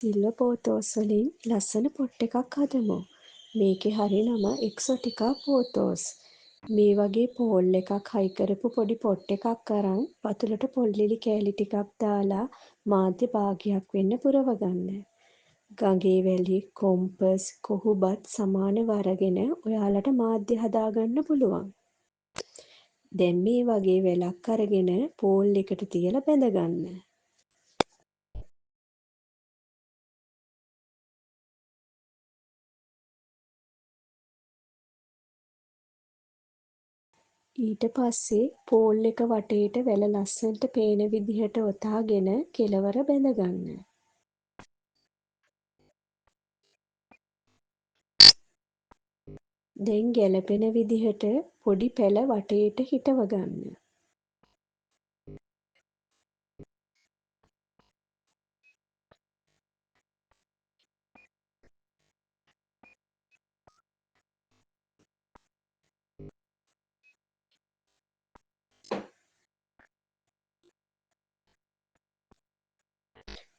Silver පෝතෝස් වලින් ලස්සන පොට් එකක් හදමු. මේකේ හරි නම එක්සොටිකා පෝතෝස්. මේ වගේ පෝල් එකක් හයි කරපු පොඩි පොට් එකක් අරන් වතුරට පොල්ලිලි කෑලි ටිකක් දාලා මාධ්‍ය භාගයක් වෙන්න පුරව ගන්න. ගඟේ වැලි, කොම්පස්, කොහුබත් සමානව අරගෙන ඔයාලට මාධ්‍ය හදාගන්න පුළුවන්. දැන් මේ වගේ වැලක් අරගෙන පෝල් එකට තියලා බැඳගන්න. ඊට පස්සේ පෝල් එක වටේට වැල ලස්සනට පේන විදිහට ඔතාගෙන කෙළවර බැඳගන්න. දැන් ගැලපෙන විදිහට පොඩි පැල වටේට හිටව ගන්න.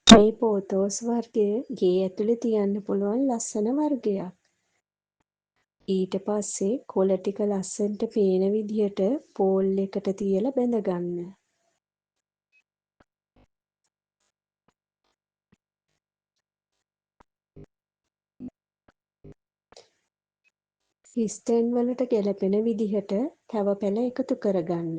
මේ පෝතෝස් වර්ගය ගේ ඇතුලේ තියන්න පුළුවන් ලස්සන වර්ගයක්. ඊට පස්සේ කොළ ටික ලස්සනට පේන විදිහට පෝල් එකට තියලා බැඳගන්න. හිස් තැන් වලට ගැලපෙන විදිහට තව පැල එකතු කරගන්න.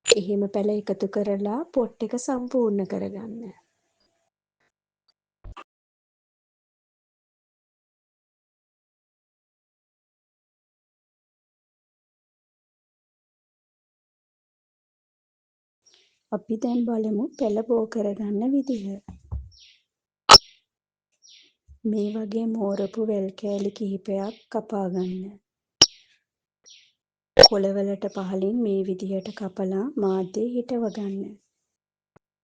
එහෙම පැල එකතු කරලා පොට් එක සම්පූර්ණ කරගන්න. අපි දැන් බලමු පැල බෝ කරගන්න විදිහ. මේ වගේ මෝරපු වැල් කෑලි කිහිපයක් කපා ගන්න. කොළවලට පහළින් මේ විදිහට කපලා මාධ්‍යය හිටව ගන්න.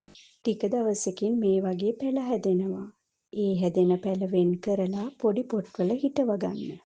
ටික දවසකින් මේ වගේ පැල හැදෙනවා. ඒ හැදෙන පැල වෙන් කරලා පොඩි පොට් වල හිටව ගන්න.